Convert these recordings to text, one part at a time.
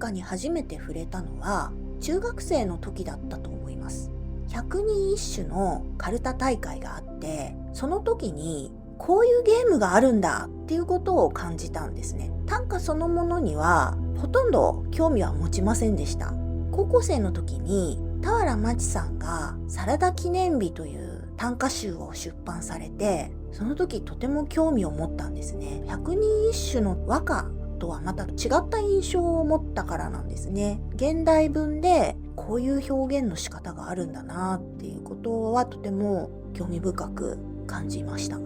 歌に初めて触れたのは中学生の時だったと思います。百人一首のカルタ大会があって、その時にこういうゲームがあるんだっていうことを感じたんですね。短歌そのものにはほとんど興味は持ちませんでした。高校生の時に俵万智さんがサラダ記念日という短歌集を出版されて、その時とても興味を持ったんですね。百人一首の和歌とはまた違った印象を持ったからなんですね。現代文でこういう表現の仕方があるんだなっていうことはとても興味深く感じました。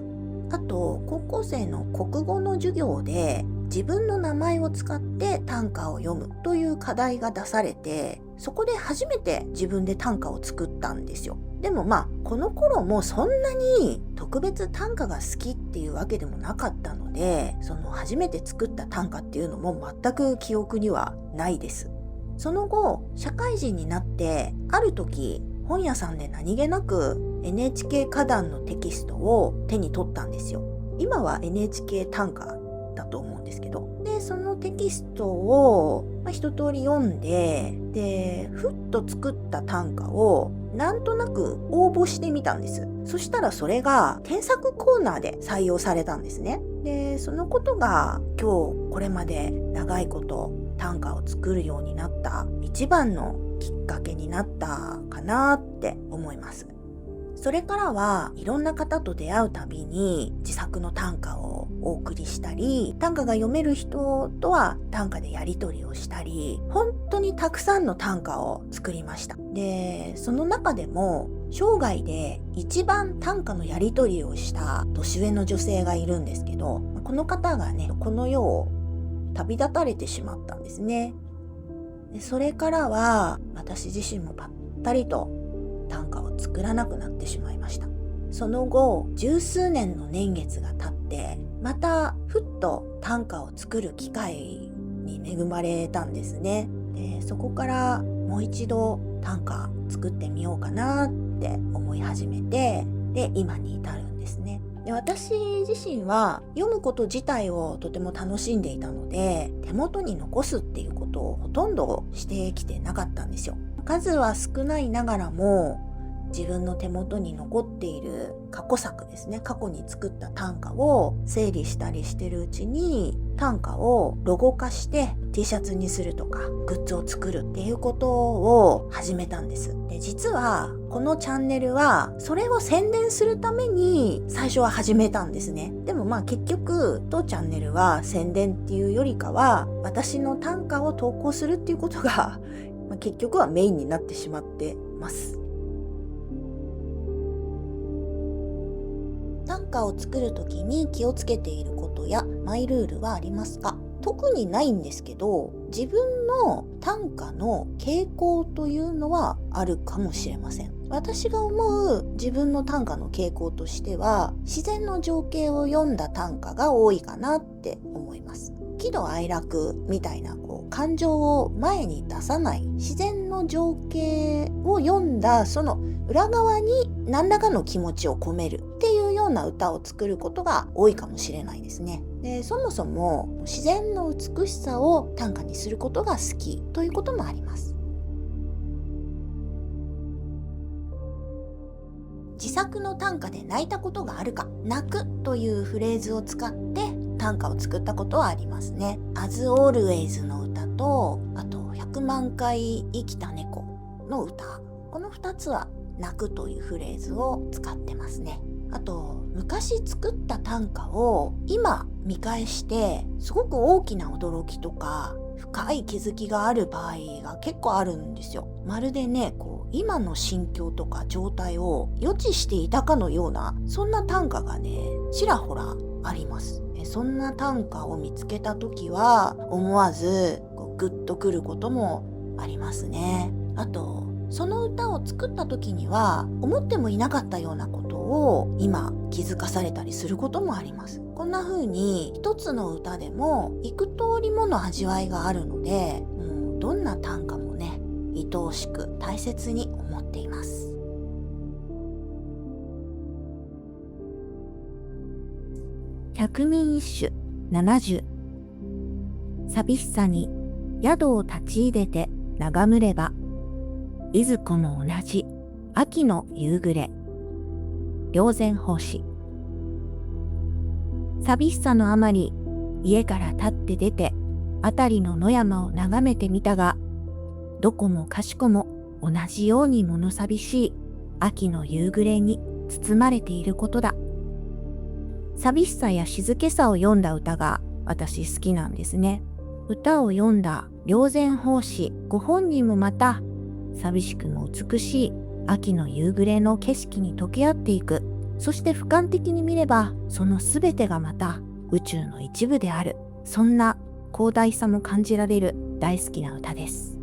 あと高校生の国語の授業で自分の名前を使って短歌を読むという課題が出されて、そこで初めて自分で短歌を作ったんですよ。でもこの頃もそんなに特別短歌が好きっていうわけでもなかったので、その初めて作った短歌っていうのも全く記憶にはないです。その後社会人になってある時本屋さんで何気なく NHK 歌壇のテキストを手に取ったんですよ。今は NHK 短歌だと思うんですけど、でそのテキストを一通り読んで、ふっと作った短歌をなんとなく応募してみたんです。そしたらそれが添削コーナーで採用されたんですね。でそのことが今日これまで長いこと短歌を作るようになった一番のきっかけになったかなって思います。それからはいろんな方と出会うたびに自作の短歌をお送りしたり、短歌が読める人とは短歌でやり取りをしたり、本当にたくさんの短歌を作りました。でその中でも生涯で一番短歌のやり取りをした年上の女性がいるんですけど、この方がねこの世を旅立たれてしまったんですね。でそれからは私自身もぱったりと短歌を作らなくなってしまいました。その後十数年の年月が経ってまたふっと短歌を作る機会に恵まれたんですね。でそこからもう一度短歌作ってみようかなって思い始めて、で今に至るんですね。で私自身は読むこと自体をとても楽しんでいたので、手元に残すっていうことをほとんどしてきてなかったんですよ。数は少ないながらも自分の手元に残っている過去作ですね、過去に作った短歌を整理したりしてるうちに、短歌をロゴ化して T シャツにするとかグッズを作るっていうことを始めたんです。で実はこのチャンネルはそれを宣伝するために最初は始めたんですね。でも結局当チャンネルは宣伝っていうよりかは私の短歌を投稿するっていうことが結局はメインになってしまってます。短歌を作るときに気をつけていることやマイルールはありますか？特にないんですけど、自分の短歌の傾向というのはあるかもしれません。私が思う自分の短歌の傾向としては、自然の情景を読んだ短歌が多いかなって思います。喜怒哀楽みたいな感情を前に出さない自然の情景を読んだその裏側に何らかの気持ちを込めるっていうような歌を作ることが多いかもしれないですね。でそもそも自然の美しさを短歌にすることが好きということもあります。自作の短歌で泣いたことがあるか？泣くというフレーズを使って短歌を作ったことはありますね。As Always の歌と、あと100万回生きた猫の歌、この2つは泣くというフレーズを使ってますね。あと昔作った短歌を今見返してすごく大きな驚きとか深い気づきがある場合が結構あるんですよ。まるでね今の心境とか状態を予知していたかのような、そんな短歌がねちらほらあります。そんな短歌を見つけた時は思わずグッとくることもありますね。あとその歌を作った時には思ってもいなかったようなことを今気づかされたりすることもあります。こんな風に一つの歌でも幾通りもの味わいがあるので、どんな短歌もね愛おしく大切に思っています。百人一首70。寂しさに宿を立ち入れて眺むれば、いずこも同じ秋の夕暮れ。霊山法師。寂しさのあまり、家から立って出て、辺りの野山を眺めてみたが、どこもかしこも同じように物寂しい秋の夕暮れに包まれていることだ。寂しさや静けさを詠んだ歌が私好きなんですね。歌を詠んだ霊山法師ご本人もまた、寂しくも美しい秋の夕暮れの景色に溶け合っていく。そして俯瞰的に見れば、そのすべてがまた宇宙の一部である。そんな広大さも感じられる大好きな歌です。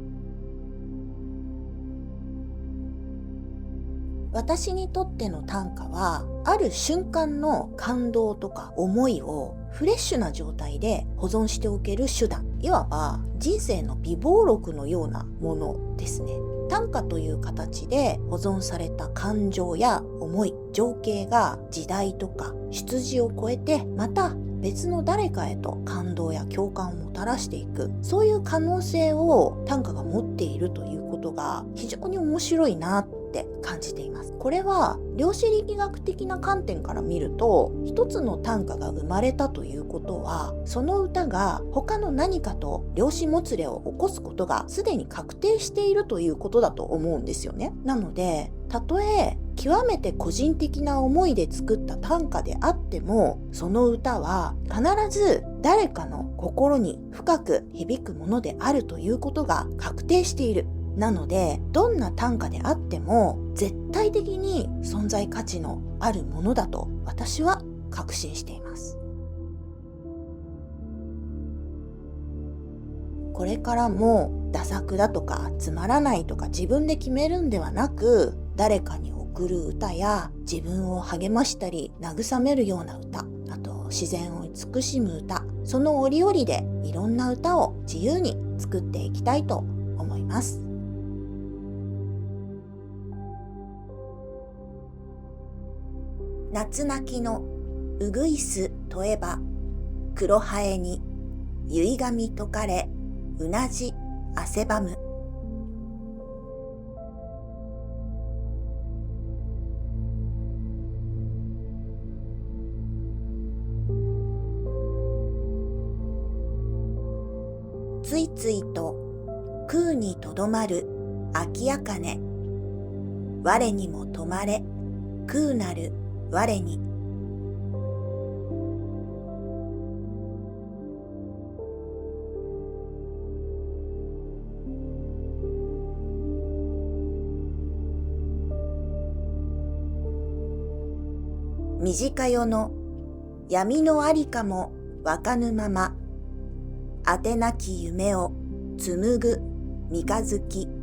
私にとっての短歌は、ある瞬間の感動とか思いをフレッシュな状態で保存しておける手段。いわば人生の備忘録のようなものですね。短歌という形で保存された感情や思い、情景が時代とか出自を超えて、また別の誰かへと感動や共感をもたらしていく、そういう可能性を短歌が持っているということが非常に面白いなって感じています。これは量子力学的な観点から見ると、一つの短歌が生まれたということは、その歌が他の何かと量子もつれを起こすことがすでに確定しているということだと思うんですよね。なので、たとえ極めて個人的な思いで作った短歌であっても、その歌は必ず誰かの心に深く響くものであるということが確定している。なので、どんな短歌であっても絶対的に存在価値のあるものだと私は確信しています。これからもダ作だとかつまらないとか自分で決めるんではなく、誰かに送る歌や自分を励ましたり慰めるような歌、あと自然を慈しむ歌、その折々でいろんな歌を自由に作っていきたいと思います。夏泣きのうぐいすとえば、黒ハエに結髪解かれうなじ汗ばむ。ついついと空にとどまる秋茜。我にも止まれ空なる我に。短夜の闇のありかもわかぬまま、果てなき夢を紡ぐ三日月。